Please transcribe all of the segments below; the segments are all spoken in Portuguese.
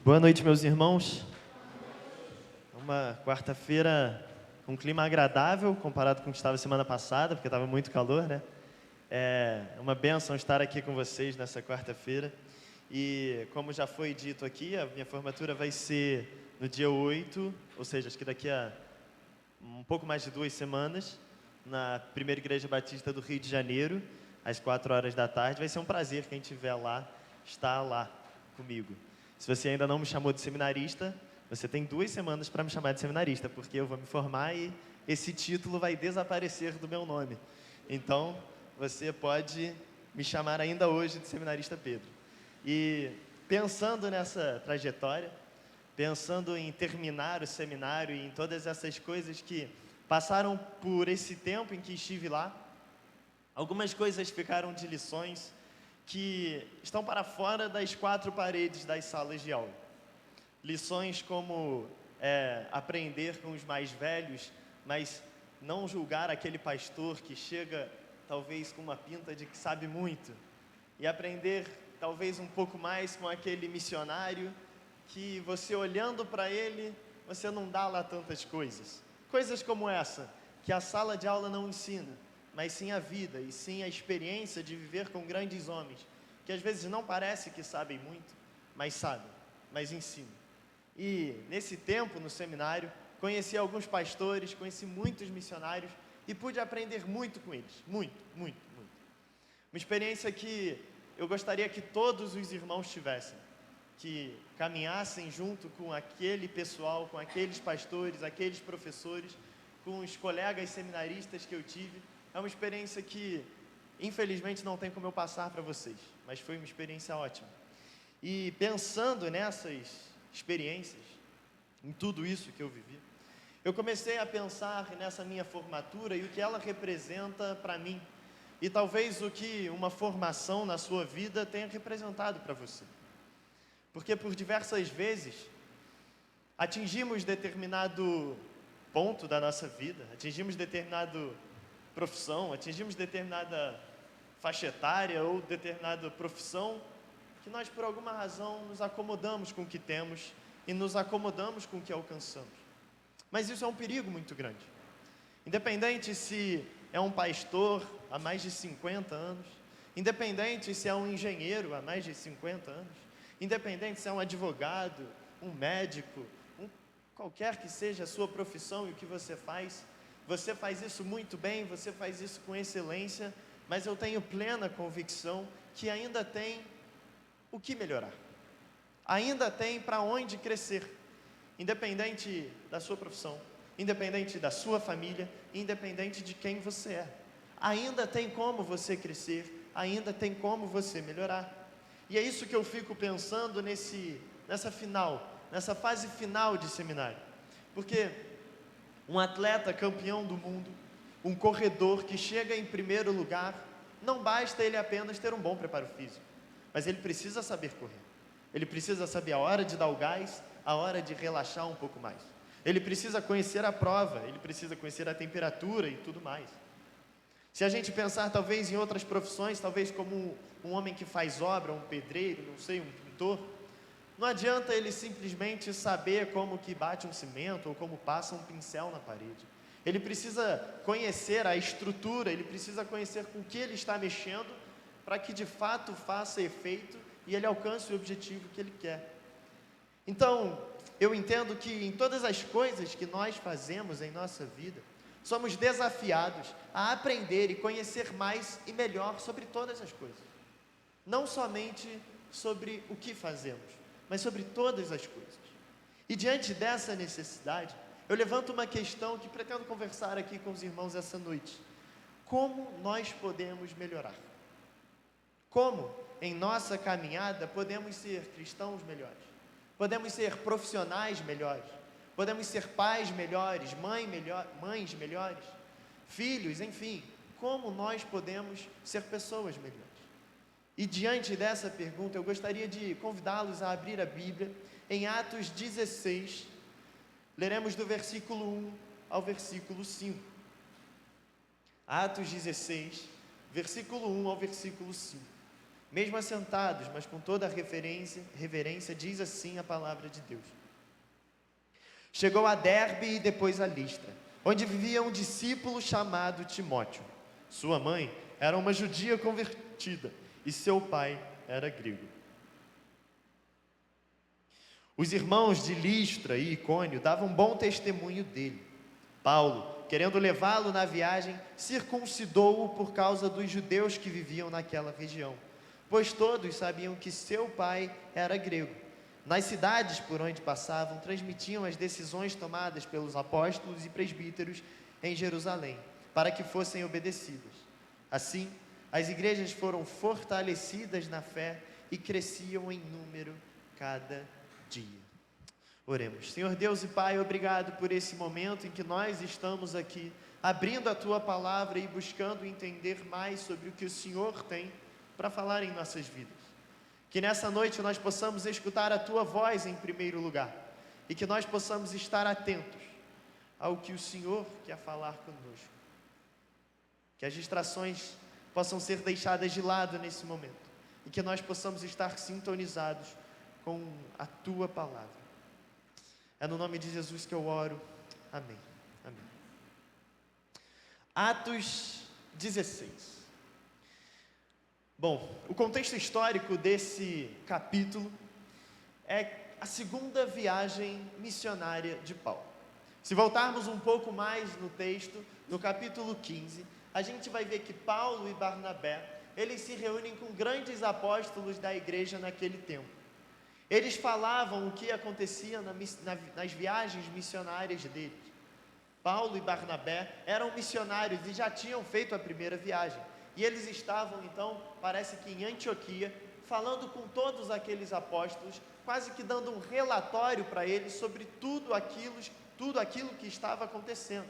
Boa noite, meus irmãos. Uma quarta-feira com um clima agradável comparado com o que estava semana passada, porque estava muito calor, né? É uma bênção estar aqui com vocês nessa quarta-feira. E como já foi dito aqui, a minha formatura vai ser no dia 8, ou seja, acho que daqui a um pouco mais de 2 semanas, na Primeira Igreja Batista do Rio de Janeiro, às 4 horas da tarde. Vai ser um prazer quem estiver lá, estar lá comigo. Se você ainda não me chamou de seminarista, você tem 2 semanas para me chamar de seminarista, porque eu vou me formar e esse título vai desaparecer do meu nome. Então, você pode me chamar ainda hoje de seminarista Pedro. E pensando nessa trajetória, pensando em terminar o seminário e em todas essas coisas que passaram por esse tempo em que estive lá, algumas coisas ficaram de lições que estão para fora das 4 paredes das salas de aula. Lições como aprender com os mais velhos, mas não julgar aquele pastor que chega talvez com uma pinta de que sabe muito, e aprender talvez um pouco mais com aquele missionário que você olhando para ele, você não dá lá tantas coisas. Coisas como essa, que a sala de aula não ensina, mas sim a vida e sim a experiência de viver com grandes homens, que às vezes não parece que sabem muito, mas sabem, mas ensinam. E nesse tempo no seminário, conheci alguns pastores, conheci muitos missionários e pude aprender muito com eles, muito. Uma experiência que eu gostaria que todos os irmãos tivessem, que caminhassem junto com aquele pessoal, com aqueles pastores, aqueles professores, com os colegas seminaristas que eu tive. É uma experiência que, infelizmente, não tem como eu passar para vocês, mas foi uma experiência ótima. E pensando nessas experiências, em tudo isso que eu vivi, eu comecei a pensar nessa minha formatura e o que ela representa para mim, e talvez o que uma formação na sua vida tenha representado para você. Porque por diversas vezes atingimos determinado ponto da nossa vida, atingimos determinada profissão, atingimos determinada faixa etária ou determinada profissão, que nós por alguma razão nos acomodamos com o que temos e nos acomodamos com o que alcançamos. Mas isso é um perigo muito grande. Independente se é um pastor há mais de 50 anos, independente se é um engenheiro há mais de 50 anos, independente se é um advogado, um médico, qualquer que seja a sua profissão e o que você faz isso muito bem, você faz isso com excelência, mas eu tenho plena convicção que ainda tem o que melhorar, ainda tem para onde crescer, independente da sua profissão, independente da sua família, independente de quem você é, ainda tem como você crescer, ainda tem como você melhorar. E é isso que eu fico pensando nessa fase final de seminário. Porque um atleta campeão do mundo, um corredor que chega em primeiro lugar, não basta ele apenas ter um bom preparo físico, mas ele precisa saber correr. Ele precisa saber a hora de dar o gás, a hora de relaxar um pouco mais. Ele precisa conhecer a prova, ele precisa conhecer a temperatura e tudo mais. Se a gente pensar talvez em outras profissões, talvez como um homem que faz obra, um pedreiro, não sei, um pintor, não adianta ele simplesmente saber como que bate um cimento ou como passa um pincel na parede. Ele precisa conhecer a estrutura, ele precisa conhecer com o que ele está mexendo para que de fato faça efeito e ele alcance o objetivo que ele quer. Então, eu entendo que em todas as coisas que nós fazemos em nossa vida, somos desafiados a aprender e conhecer mais e melhor sobre todas as coisas. Não somente sobre o que fazemos, mas sobre todas as coisas. E diante dessa necessidade, eu levanto uma questão que pretendo conversar aqui com os irmãos essa noite. Como nós podemos melhorar? Como, em nossa caminhada, podemos ser cristãos melhores? Podemos ser profissionais melhores? Podemos ser pais melhores, mães melhores, filhos, enfim. Como nós podemos ser pessoas melhores? E diante dessa pergunta, eu gostaria de convidá-los a abrir a Bíblia em Atos 16, leremos do versículo 1 ao versículo 5. Atos 16, versículo 1 ao versículo 5. Mesmo assentados, mas com toda a reverência, diz assim a palavra de Deus. Chegou a Derbe e depois a Listra, onde vivia um discípulo chamado Timóteo. Sua mãe era uma judia convertida e seu pai era grego. Os irmãos de Listra e Icônio davam bom testemunho dele. Paulo, querendo levá-lo na viagem, circuncidou-o por causa dos judeus que viviam naquela região, pois todos sabiam que seu pai era grego. Nas cidades por onde passavam, transmitiam as decisões tomadas pelos apóstolos e presbíteros em Jerusalém, para que fossem obedecidas. Assim, as igrejas foram fortalecidas na fé e cresciam em número cada dia. Oremos. Senhor Deus e Pai, obrigado por esse momento em que nós estamos aqui, abrindo a Tua palavra e buscando entender mais sobre o que o Senhor tem para falar em nossas vidas. Que nessa noite nós possamos escutar a Tua voz em primeiro lugar e que nós possamos estar atentos ao que o Senhor quer falar conosco. Que as distrações possam ser deixadas de lado nesse momento e que nós possamos estar sintonizados com a Tua palavra. É no nome de Jesus que eu oro. Amém. Amém. Atos 16. Bom, o contexto histórico desse capítulo é a segunda viagem missionária de Paulo. Se voltarmos um pouco mais no texto, no capítulo 15, a gente vai ver que Paulo e Barnabé, eles se reúnem com grandes apóstolos da igreja naquele tempo. Eles falavam o que acontecia nas viagens missionárias deles. Paulo e Barnabé eram missionários e já tinham feito a primeira viagem. E eles estavam, então, parece que em Antioquia, falando com todos aqueles apóstolos, quase que dando um relatório para eles sobre tudo aquilo que estava acontecendo.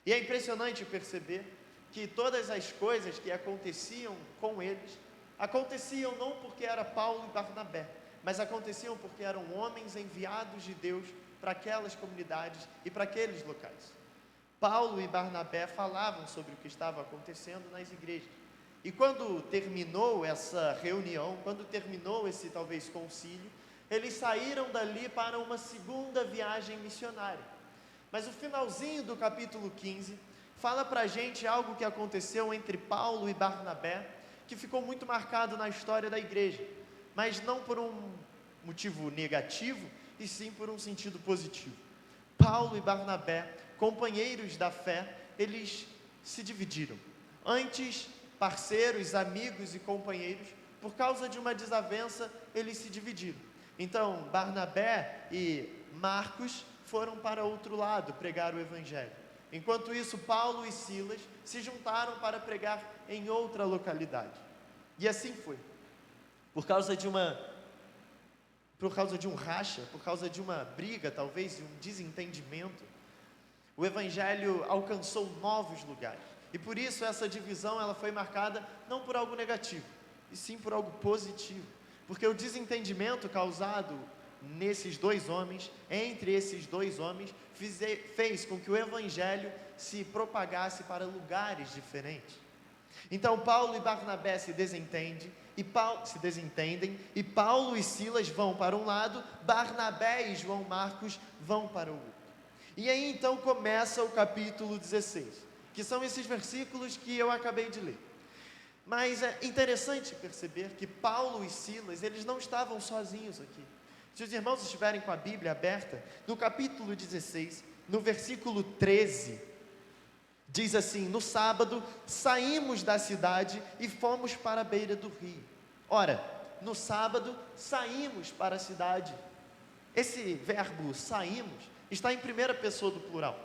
E é impressionante perceber que todas as coisas que aconteciam com eles, aconteciam não porque era Paulo e Barnabé, mas aconteciam porque eram homens enviados de Deus para aquelas comunidades e para aqueles locais. Paulo e Barnabé falavam sobre o que estava acontecendo nas igrejas. E quando terminou essa reunião, quando terminou esse talvez concílio, eles saíram dali para uma segunda viagem missionária. Mas o finalzinho do capítulo 15 fala para a gente algo que aconteceu entre Paulo e Barnabé, que ficou muito marcado na história da igreja. Mas não por um motivo negativo, e sim por um sentido positivo. Paulo e Barnabé, companheiros da fé, eles se dividiram. Antes, parceiros, amigos e companheiros, por causa de uma desavença, eles se dividiram. Então, Barnabé e Marcos foram para outro lado pregar o evangelho. Enquanto isso, Paulo e Silas se juntaram para pregar em outra localidade. E assim foi. Por causa de um racha, por causa de uma briga, talvez, de um desentendimento, o evangelho alcançou novos lugares. E por isso essa divisão ela foi marcada não por algo negativo, e sim por algo positivo. Porque o desentendimento causado entre esses dois homens, fez com que o evangelho se propagasse para lugares diferentes. Então Paulo e Barnabé se desentendem, e Paulo e Silas vão para um lado, Barnabé e João Marcos vão para o outro. E aí então começa o capítulo 16, que são esses versículos que eu acabei de ler. Mas é interessante perceber que Paulo e Silas, eles não estavam sozinhos aqui. Se os irmãos estiverem com a Bíblia aberta, no capítulo 16, no versículo 13, diz assim: no sábado, saímos da cidade e fomos para a beira do rio. Ora, no sábado, saímos para a cidade. Esse verbo saímos está em primeira pessoa do plural.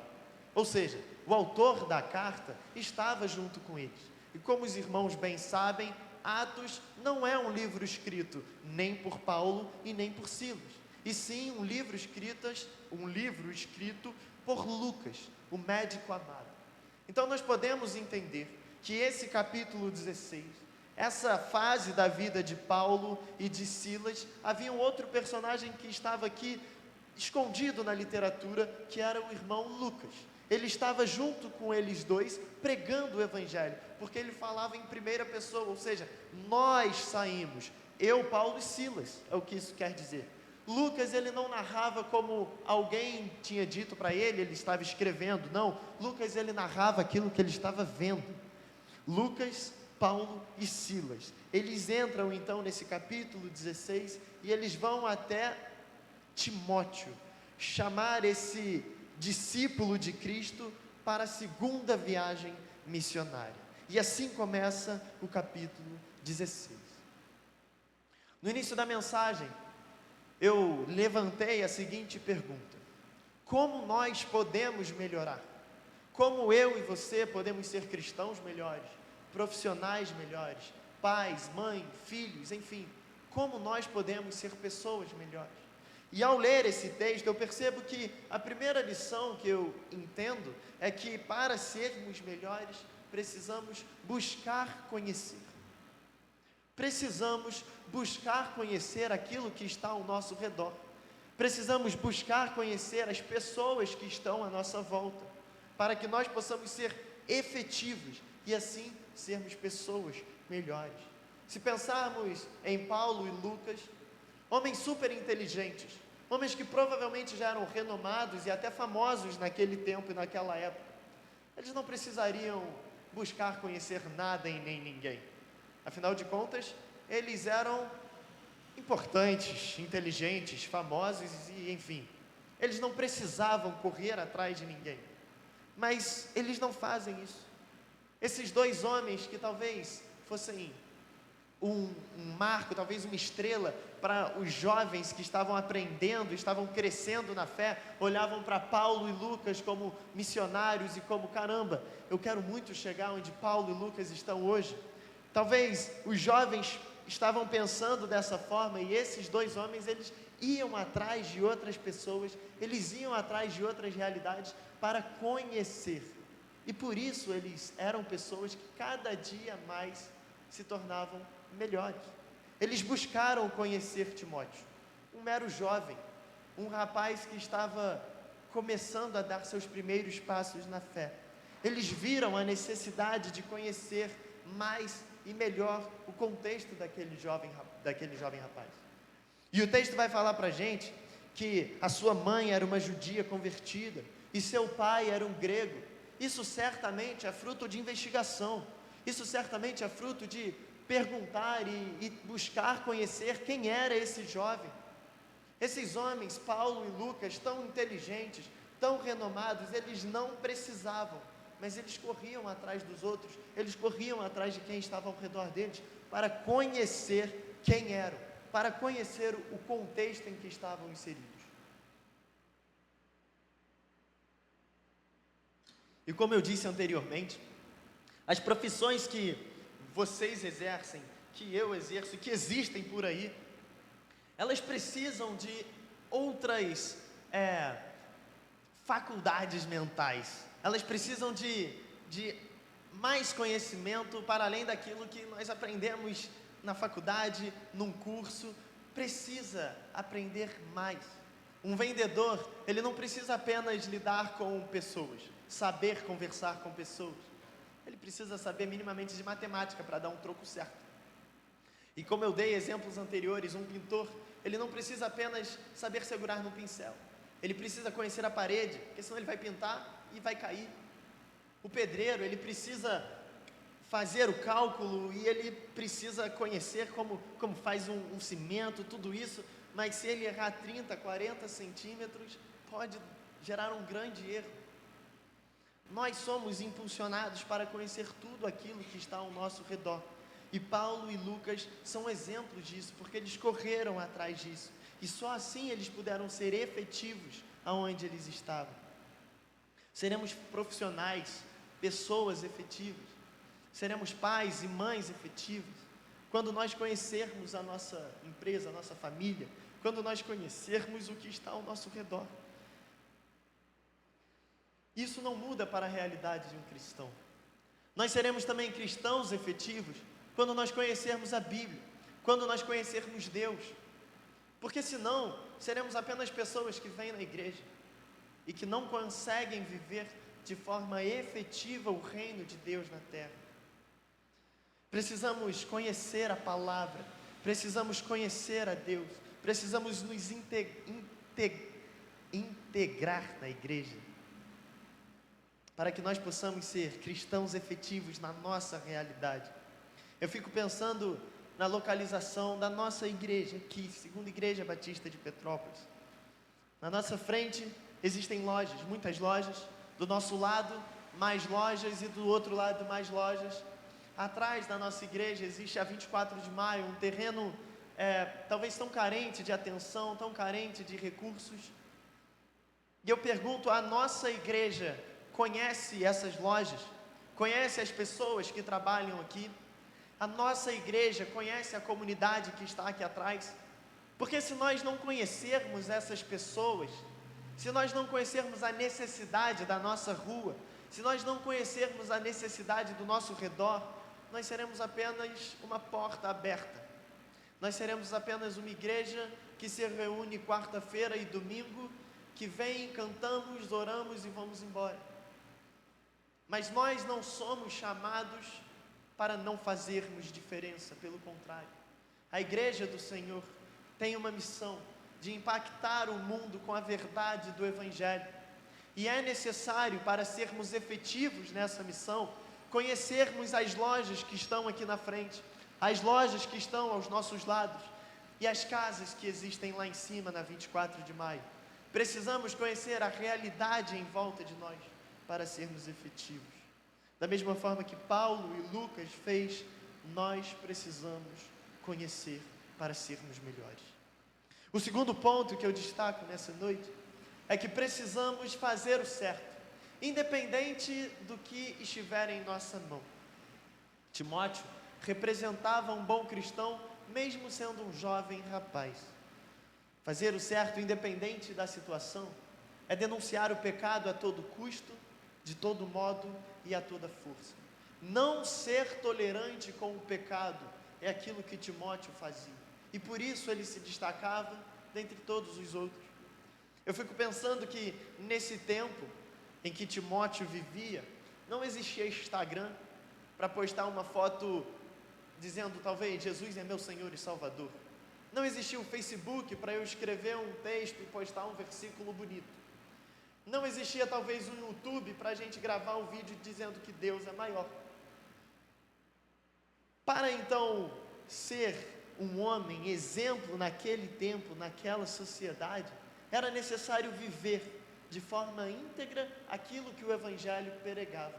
Ou seja, o autor da carta estava junto com eles. E como os irmãos bem sabem, Atos não é um livro escrito nem por Paulo e nem por Silas, e sim um livro escrito por Lucas, o médico amado. Então nós podemos entender que esse capítulo 16, essa fase da vida de Paulo e de Silas, havia um outro personagem que estava aqui escondido na literatura, que era o irmão Lucas. Ele estava junto com eles dois, pregando o Evangelho, porque ele falava em primeira pessoa, ou seja, nós saímos, eu, Paulo e Silas, é o que isso quer dizer. Lucas, ele não narrava como alguém tinha dito para ele estava escrevendo, não. Lucas, ele narrava aquilo que ele estava vendo. Lucas, Paulo e Silas, eles entram então nesse capítulo 16 e eles vão até Timóteo, chamar esse discípulo de Cristo para a segunda viagem missionária. E assim começa o capítulo 16. No início da mensagem, eu levantei a seguinte pergunta: como nós podemos melhorar? Como eu e você podemos ser cristãos melhores, profissionais melhores, pais, mães, filhos, enfim, como nós podemos ser pessoas melhores? E ao ler esse texto, eu percebo que a primeira lição que eu entendo é que para sermos melhores, precisamos buscar conhecer. Precisamos buscar conhecer aquilo que está ao nosso redor. Precisamos buscar conhecer as pessoas que estão à nossa volta, para que nós possamos ser efetivos e assim sermos pessoas melhores. Se pensarmos em Paulo e Lucas, homens super inteligentes, homens que provavelmente já eram renomados e até famosos naquele tempo e naquela época, eles não precisariam buscar conhecer nada e nem ninguém. Afinal de contas, eles eram importantes, inteligentes, famosos e enfim, eles não precisavam correr atrás de ninguém. Mas eles não fazem isso. Esses dois homens que talvez fossem um marco, talvez uma estrela para os jovens que estavam aprendendo, estavam crescendo na fé, olhavam para Paulo e Lucas como missionários e como, caramba, eu quero muito chegar onde Paulo e Lucas estão hoje. Talvez os jovens estavam pensando dessa forma, e esses dois homens, eles iam atrás de outras pessoas, eles iam atrás de outras realidades para conhecer, e por isso eles eram pessoas que cada dia mais se tornavam melhores. Eles buscaram conhecer Timóteo, um mero jovem, um rapaz que estava começando a dar seus primeiros passos na fé. Eles viram a necessidade de conhecer mais e melhor o contexto daquele jovem rapaz. E o texto vai falar para a gente que a sua mãe era uma judia convertida e seu pai era um grego. Isso certamente é fruto de investigação, isso certamente é fruto de perguntar e buscar conhecer quem era esse jovem. Esses homens, Paulo e Lucas, tão inteligentes, tão renomados, eles não precisavam, mas eles corriam atrás dos outros, eles corriam atrás de quem estava ao redor deles, para conhecer quem eram, para conhecer o contexto em que estavam inseridos. E como eu disse anteriormente, as profissões que vocês exercem, que eu exerço, que existem por aí, elas precisam de outras faculdades mentais, elas precisam de mais conhecimento para além daquilo que nós aprendemos na faculdade, num curso. Precisa aprender mais. Um vendedor, ele não precisa apenas lidar com pessoas, saber conversar com pessoas, ele precisa saber minimamente de matemática para dar um troco certo. E como eu dei exemplos anteriores, um pintor, ele não precisa apenas saber segurar no pincel, ele precisa conhecer a parede, porque senão ele vai pintar e vai cair. O pedreiro, ele precisa fazer o cálculo e ele precisa conhecer como faz um cimento, tudo isso, mas se ele errar 30, 40 centímetros, pode gerar um grande erro. Nós somos impulsionados para conhecer tudo aquilo que está ao nosso redor, e Paulo e Lucas são exemplos disso, porque eles correram atrás disso, e só assim eles puderam ser efetivos aonde eles estavam. Seremos profissionais, pessoas efetivas, seremos pais e mães efetivos, quando nós conhecermos a nossa empresa, a nossa família, quando nós conhecermos o que está ao nosso redor. Isso não muda para a realidade de um cristão. Nós seremos também cristãos efetivos quando nós conhecermos a Bíblia, quando nós conhecermos Deus, porque senão seremos apenas pessoas que vêm na igreja e que não conseguem viver de forma efetiva o reino de Deus na terra. Precisamos conhecer a palavra, precisamos conhecer a Deus, precisamos nos integrar na igreja, para que nós possamos ser cristãos efetivos na nossa realidade. Eu fico pensando na localização da nossa igreja aqui, Segunda Igreja Batista de Petrópolis. Na nossa frente existem lojas, muitas lojas, do nosso lado mais lojas e do outro lado mais lojas. Atrás da nossa igreja existe a 24 de maio, um terreno talvez tão carente de atenção, tão carente de recursos. E eu pergunto, a nossa igreja conhece essas lojas? Conhece as pessoas que trabalham aqui? A nossa igreja conhece a comunidade que está aqui atrás? Porque se nós não conhecermos essas pessoas, se nós não conhecermos a necessidade da nossa rua, se nós não conhecermos a necessidade do nosso redor, nós seremos apenas uma porta aberta. Nós seremos apenas uma igreja que se reúne quarta-feira e domingo, que vem, cantamos, oramos e vamos embora. Mas nós não somos chamados para não fazermos diferença, pelo contrário. A igreja do Senhor tem uma missão de impactar o mundo com a verdade do Evangelho. E é necessário, para sermos efetivos nessa missão, conhecermos as lojas que estão aqui na frente, as lojas que estão aos nossos lados e as casas que existem lá em cima na 24 de maio. Precisamos conhecer a realidade em volta de nós para sermos efetivos. Da mesma forma que Paulo e Lucas fez, nós precisamos conhecer para sermos melhores. O segundo ponto que eu destaco nessa noite é que precisamos fazer o certo, independente do que estiver em nossa mão. Timóteo representava um bom cristão, mesmo sendo um jovem rapaz. Fazer o certo, independente da situação, é denunciar o pecado a todo custo, de todo modo e a toda força. Não ser tolerante com o pecado é aquilo que Timóteo fazia, e por isso ele se destacava dentre todos os outros. Eu fico pensando que nesse tempo em que Timóteo vivia, não existia Instagram para postar uma foto dizendo talvez Jesus é meu Senhor e Salvador. Não existia o Facebook para eu escrever um texto e postar um versículo bonito. Não existia talvez um YouTube para a gente gravar um vídeo dizendo que Deus é maior. Para então ser um homem exemplo naquele tempo, naquela sociedade, era necessário viver de forma íntegra aquilo que o Evangelho pregava.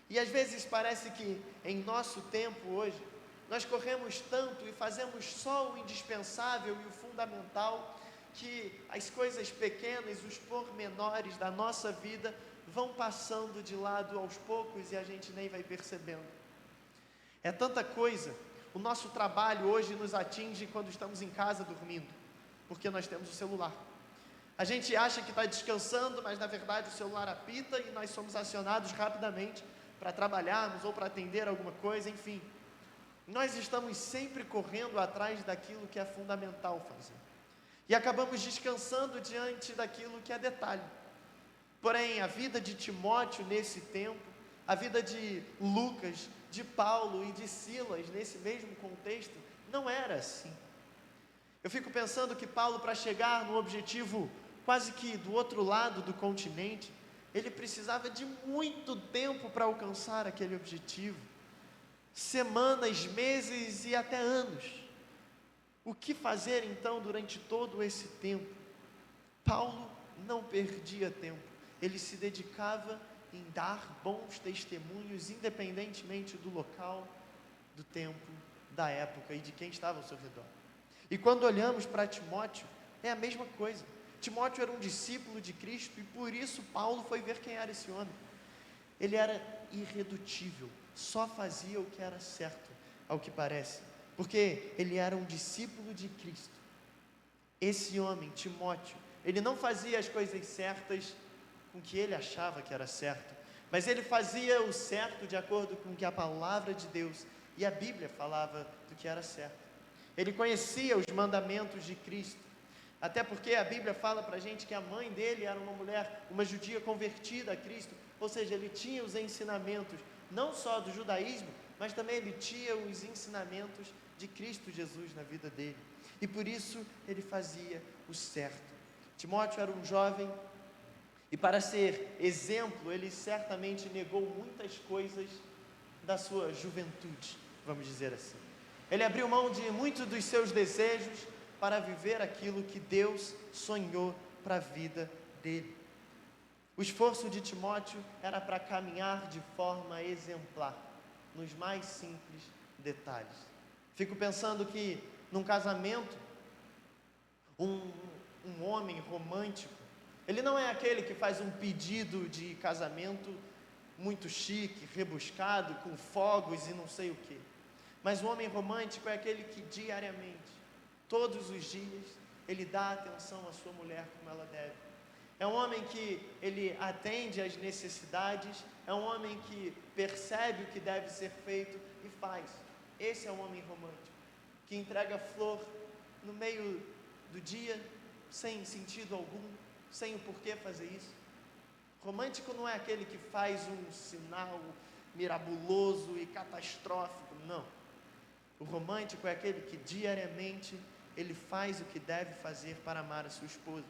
E às vezes parece que em nosso tempo hoje, nós corremos tanto e fazemos só o indispensável e o fundamental, que as coisas pequenas, os pormenores da nossa vida vão passando de lado aos poucos e a gente nem vai percebendo. É tanta coisa. O nosso trabalho hoje nos atinge quando estamos em casa dormindo, porque nós temos o celular. A gente acha que está descansando, mas na verdade o celular apita e nós somos acionados rapidamente para trabalharmos ou para atender alguma coisa, enfim. Nós estamos sempre correndo atrás daquilo que é fundamental fazer. E acabamos descansando diante daquilo que é detalhe. Porém, a vida de Timóteo nesse tempo, a vida de Lucas, de Paulo e de Silas nesse mesmo contexto, não era assim. Eu fico pensando que Paulo, para chegar no objetivo quase que do outro lado do continente, ele precisava de muito tempo para alcançar aquele objetivo. Semanas, meses e até anos. O que fazer então durante todo esse tempo? Paulo não perdia tempo, ele se dedicava em dar bons testemunhos, independentemente do local, do tempo, da época e de quem estava ao seu redor. E quando olhamos para Timóteo, é a mesma coisa. Timóteo era um discípulo de Cristo e por isso Paulo foi ver quem era esse homem. Ele era irredutível, só fazia o que era certo, ao que parece, porque ele era um discípulo de Cristo. Esse homem, Timóteo, ele não fazia as coisas certas com o que ele achava que era certo, mas ele fazia o certo de acordo com o que a palavra de Deus e a Bíblia falava do que era certo. Ele conhecia os mandamentos de Cristo. Até porque a Bíblia fala para a gente que a mãe dele era uma mulher, uma judia convertida a Cristo, ou seja, ele tinha os ensinamentos, não só do judaísmo, mas também ele tinha os ensinamentos de Cristo Jesus na vida dele, e por isso ele fazia o certo. Timóteo era um jovem, e para ser exemplo, ele certamente negou muitas coisas da sua juventude, vamos dizer assim. Ele abriu mão de muitos dos seus desejos para viver aquilo que Deus sonhou para a vida dele. O esforço de Timóteo era para caminhar de forma exemplar, nos mais simples detalhes. Fico pensando que num casamento, um homem romântico, ele não é aquele que faz um pedido de casamento muito chique, rebuscado, com fogos e não sei o que. Mas o homem romântico é aquele que diariamente, todos os dias, ele dá atenção à sua mulher como ela deve. É um homem que ele atende às necessidades, é um homem que percebe o que deve ser feito e faz. Esse é um homem romântico, que entrega flor no meio do dia, sem sentido algum, sem o porquê fazer isso. Romântico não é aquele que faz um sinal mirabuloso e catastrófico, não. O romântico é aquele que diariamente ele faz o que deve fazer para amar a sua esposa,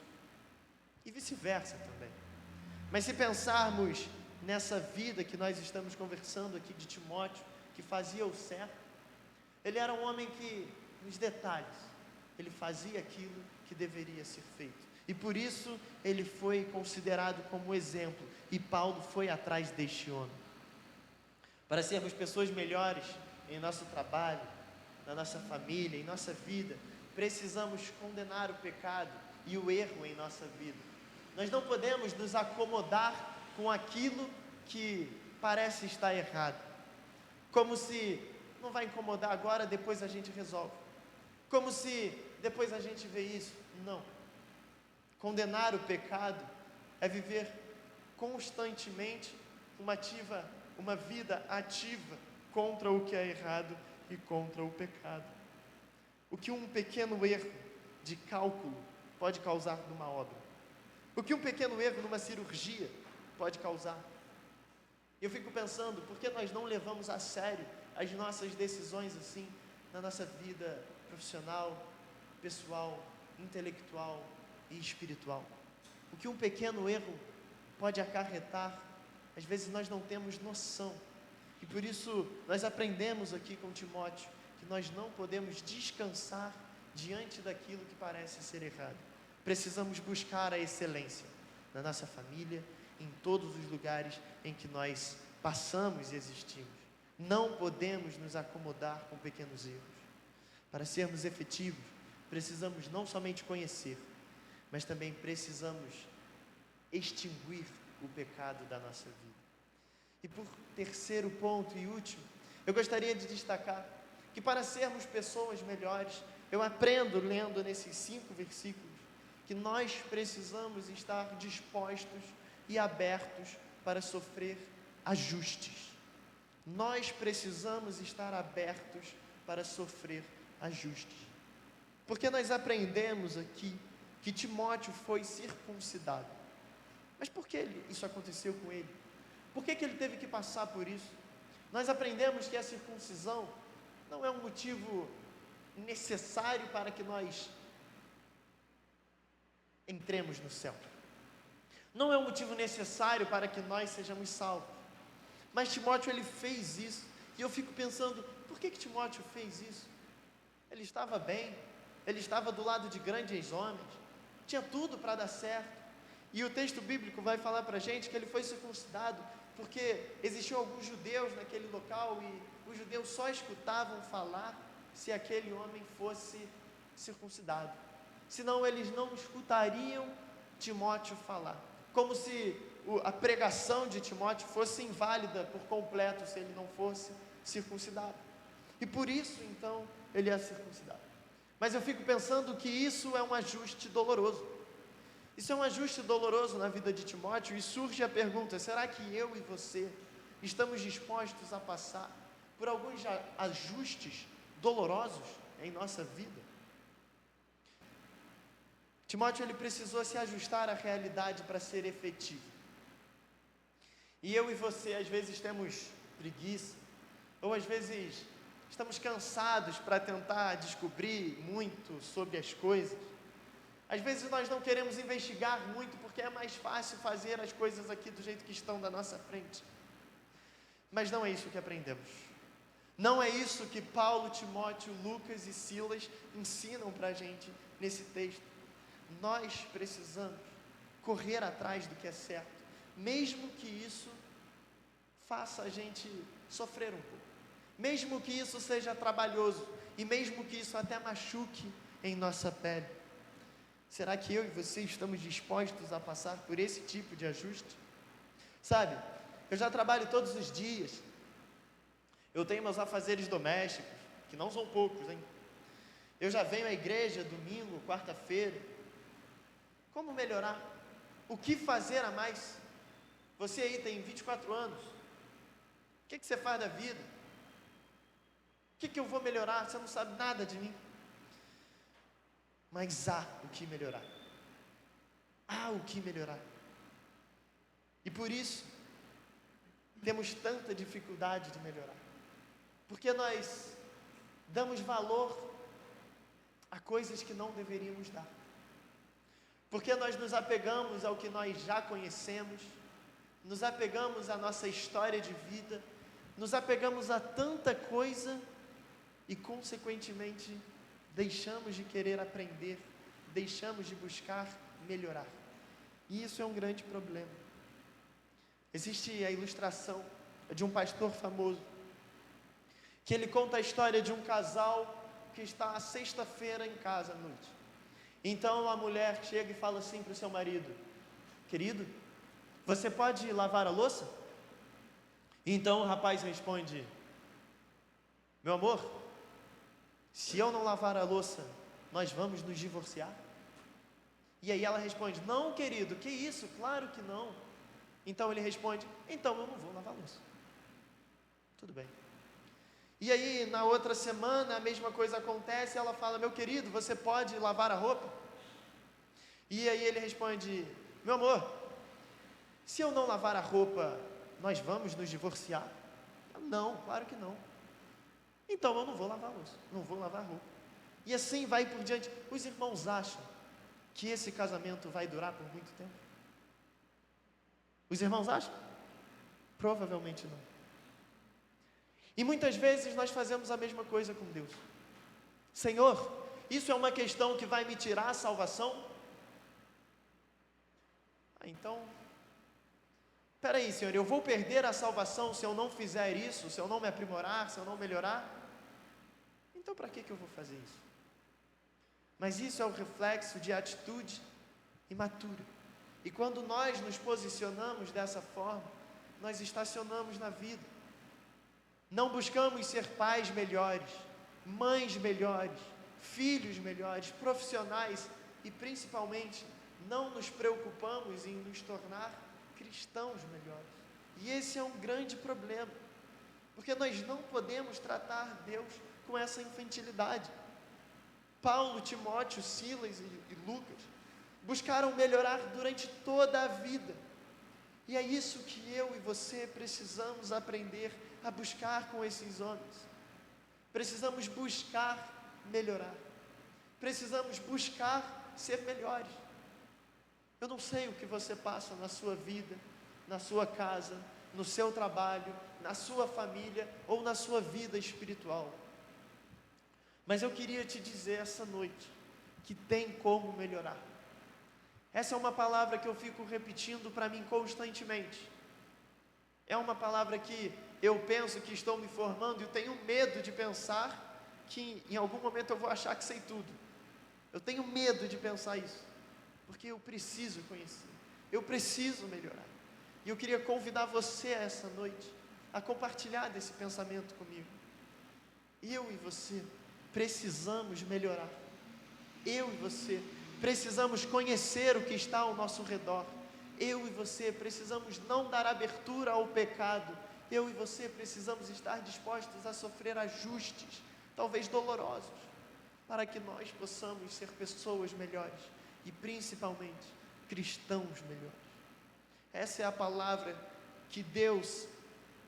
e vice-versa também. Mas se pensarmos nessa vida que nós estamos conversando aqui de Timóteo, que fazia o certo, ele era um homem que, nos detalhes, ele fazia aquilo que deveria ser feito, e por isso ele foi considerado como exemplo, e Paulo foi atrás deste homem. Para sermos pessoas melhores em nosso trabalho, na nossa família, em nossa vida, precisamos condenar o pecado e o erro em nossa vida. Nós não podemos nos acomodar com aquilo que parece estar errado, como se não vai incomodar agora, depois a gente resolve, como se depois a gente vê isso. Não. Condenar o pecado é viver constantemente uma vida ativa contra o que é errado e contra o pecado. O que um pequeno erro de cálculo pode causar numa obra, o que um pequeno erro numa cirurgia pode causar. Eu fico pensando, por que nós não levamos a sério as nossas decisões assim, na nossa vida profissional, pessoal, intelectual e espiritual? O que um pequeno erro pode acarretar, às vezes nós não temos noção, e por isso nós aprendemos aqui com Timóteo, que nós não podemos descansar diante daquilo que parece ser errado. Precisamos buscar a excelência na nossa família, em todos os lugares em que nós passamos e existimos. Não podemos nos acomodar com pequenos erros. Para sermos efetivos, precisamos não somente conhecer, mas também precisamos extinguir o pecado da nossa vida. E por terceiro ponto e último, eu gostaria de destacar que para sermos pessoas melhores, eu aprendo lendo nesses 5 versículos, que nós precisamos estar dispostos e abertos para sofrer ajustes. Nós precisamos estar abertos para sofrer ajustes. Porque nós aprendemos aqui que Timóteo foi circuncidado. Mas por que isso aconteceu com ele? Por que ele teve que passar por isso? Nós aprendemos que a circuncisão não é um motivo necessário para que nós entremos no céu. Não é um motivo necessário para que nós sejamos salvos. Mas Timóteo, ele fez isso. E eu fico pensando, por que Timóteo fez isso? Ele estava bem, ele estava do lado de grandes homens, tinha tudo para dar certo. E o texto bíblico vai falar para a gente que ele foi circuncidado porque existiam alguns judeus naquele local e os judeus só escutavam falar se aquele homem fosse circuncidado. Senão eles não escutariam Timóteo falar. Como se a pregação de Timóteo fosse inválida por completo se ele não fosse circuncidado. E por isso, então, ele é circuncidado. Mas eu fico pensando que isso é um ajuste doloroso. Isso é um ajuste doloroso na vida de Timóteo, e surge a pergunta: será que eu e você estamos dispostos a passar por alguns ajustes dolorosos em nossa vida? Timóteo, ele precisou se ajustar à realidade para ser efetivo. E eu e você, às vezes, temos preguiça, ou às vezes estamos cansados para tentar descobrir muito sobre as coisas. Às vezes nós não queremos investigar muito porque é mais fácil fazer as coisas aqui do jeito que estão da nossa frente. Mas não é isso que aprendemos. Não é isso que Paulo, Timóteo, Lucas e Silas ensinam para a gente nesse texto. Nós precisamos correr atrás do que é certo, mesmo que isso faça a gente sofrer um pouco, mesmo que isso seja trabalhoso e mesmo que isso até machuque em nossa pele. Será que eu e você estamos dispostos a passar por esse tipo de ajuste? Sabe, eu já trabalho todos os dias, eu tenho meus afazeres domésticos, que não são poucos, hein? Eu já venho à igreja domingo, quarta-feira. Como melhorar? O que fazer a mais? Você aí tem 24 anos, o que você faz da vida? O que eu vou melhorar? Você não sabe nada de mim. Mas há o que melhorar. Há o que melhorar. E por isso, temos tanta dificuldade de melhorar. Porque nós damos valor a coisas que não deveríamos dar. Porque nós nos apegamos ao que nós já conhecemos, nos apegamos à nossa história de vida, nos apegamos a tanta coisa e, consequentemente, deixamos de querer aprender, deixamos de buscar melhorar. E isso é um grande problema. Existe a ilustração de um pastor famoso, que ele conta a história de um casal que está à sexta-feira em casa à noite. Então a mulher chega e fala assim para o seu marido: querido, você pode lavar a louça? Então o rapaz responde: meu amor, se eu não lavar a louça, nós vamos nos divorciar? E aí ela responde: não, querido, que isso? Claro que não. Então ele responde: então eu não vou lavar a louça. Tudo bem. E aí na outra semana a mesma coisa acontece, ela fala: meu querido, você pode lavar a roupa? E aí ele responde: meu amor, se eu não lavar a roupa, nós vamos nos divorciar? Não, claro que não. Então eu não vou lavar a louça, não vou lavar a roupa. E assim vai por diante. Os irmãos acham que esse casamento vai durar por muito tempo? Os irmãos acham? Provavelmente não. E muitas vezes nós fazemos a mesma coisa com Deus. Senhor, isso é uma questão que vai me tirar a salvação? Então, peraí, Senhor, eu vou perder a salvação se eu não fizer isso, se eu não me aprimorar, se eu não melhorar? Então para que eu vou fazer isso? Mas isso é o reflexo de atitude imatura. E quando nós nos posicionamos dessa forma, nós estacionamos na vida. Não buscamos ser pais melhores, mães melhores, filhos melhores, profissionais e principalmente não nos preocupamos em nos tornar cristãos melhores. E esse é um grande problema, porque nós não podemos tratar Deus com essa infantilidade. Paulo, Timóteo, Silas e Lucas buscaram melhorar durante toda a vida. E é isso que eu e você precisamos aprender a buscar com esses homens. Precisamos buscar melhorar. Precisamos buscar ser melhores. Eu não sei o que você passa na sua vida, na sua casa, no seu trabalho, na sua família ou na sua vida espiritual. Mas eu queria te dizer essa noite que tem como melhorar. Essa é uma palavra que eu fico repetindo para mim constantemente. É uma palavra que eu penso que estou me formando e eu tenho medo de pensar que em algum momento eu vou achar que sei tudo. Eu tenho medo de pensar isso, porque eu preciso conhecer, eu preciso melhorar. E eu queria convidar você essa noite a compartilhar desse pensamento comigo. Eu e você precisamos melhorar. Eu e você precisamos conhecer o que está ao nosso redor. Eu e você precisamos não dar abertura ao pecado. Eu e você precisamos estar dispostos a sofrer ajustes, talvez dolorosos, para que nós possamos ser pessoas melhores. e principalmente cristãos melhores. Essa é a palavra que Deus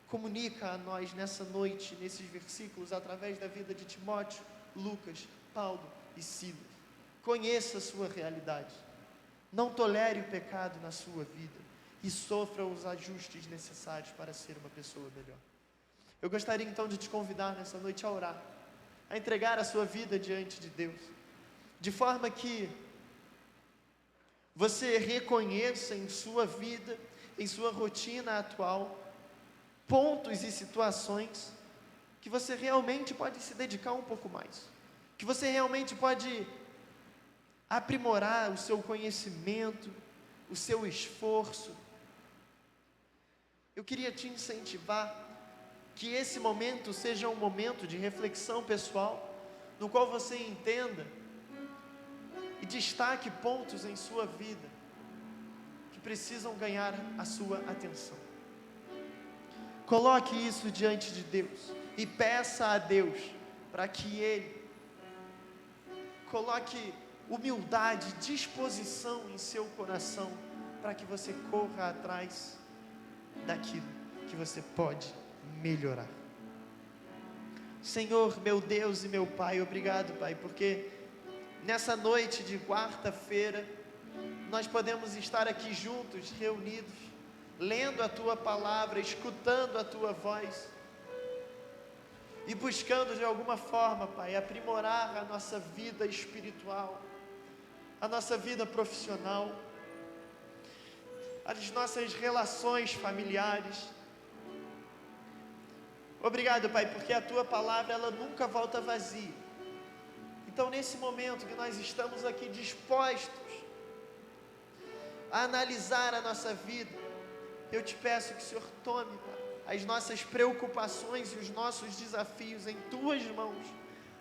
comunica a nós nessa noite, nesses versículos, através da vida de Timóteo, Lucas, Paulo e Silas. Conheça a sua realidade, não tolere o pecado na sua vida e sofra os ajustes necessários para ser uma pessoa melhor. Eu gostaria então de te convidar nessa noite a orar, a entregar a sua vida diante de Deus, de forma que você reconheça em sua vida, em sua rotina atual, pontos e situações que você realmente pode se dedicar um pouco mais, que você realmente pode aprimorar o seu conhecimento, o seu esforço. Eu queria te incentivar que esse momento seja um momento de reflexão pessoal, no qual você entenda e destaque pontos em sua vida que precisam ganhar a sua atenção. Coloque isso diante de Deus e peça a Deus para que Ele coloque humildade, disposição em seu coração, para que você corra atrás daquilo que você pode melhorar. Senhor, meu Deus e meu Pai, obrigado, Pai, porque nessa noite de quarta-feira nós podemos estar aqui juntos, reunidos, lendo a Tua palavra, escutando a Tua voz e buscando de alguma forma, Pai, aprimorar a nossa vida espiritual, a nossa vida profissional, as nossas relações familiares. Obrigado, Pai, porque a Tua palavra, ela nunca volta vazia. Então, nesse momento que nós estamos aqui dispostos a analisar a nossa vida, eu te peço que o Senhor tome, Pai, as nossas preocupações e os nossos desafios em Tuas mãos,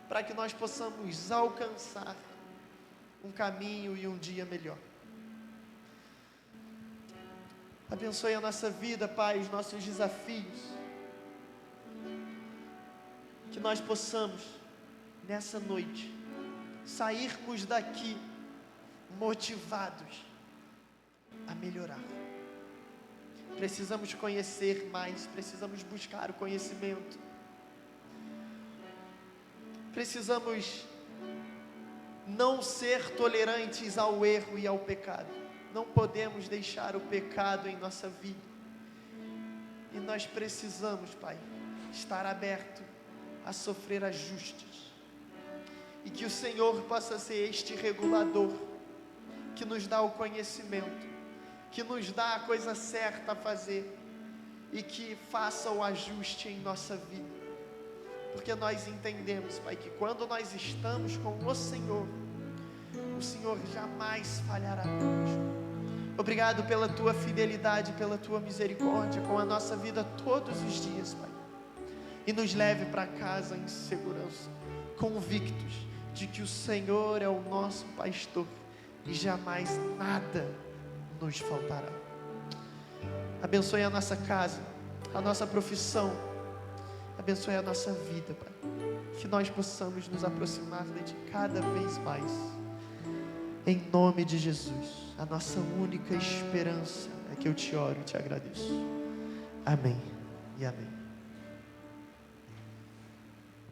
para que nós possamos alcançar um caminho e um dia melhor. Abençoe a nossa vida, Pai, os nossos desafios, que nós possamos, nessa noite, sairmos daqui motivados a melhorar. Precisamos conhecer mais, precisamos buscar o conhecimento, precisamos não ser tolerantes ao erro e ao pecado. Não podemos deixar o pecado em nossa vida, e nós precisamos, Pai, estar aberto a sofrer ajustes, e que o Senhor possa ser este regulador, que nos dá o conhecimento, que nos dá a coisa certa a fazer, e que faça o ajuste em nossa vida, porque nós entendemos, Pai, que quando nós estamos com o Senhor jamais falhará conosco. Obrigado pela Tua fidelidade, pela Tua misericórdia com a nossa vida todos os dias, Pai, e nos leve para casa em segurança, convictos de que o Senhor é o nosso pastor e jamais nada nos faltará. Abençoe a nossa casa, a nossa profissão, abençoe a nossa vida, Pai, que nós possamos nos aproximar de Ti cada vez mais, em nome de Jesus. A nossa única esperança é que eu Te oro e Te agradeço. Amém e amém.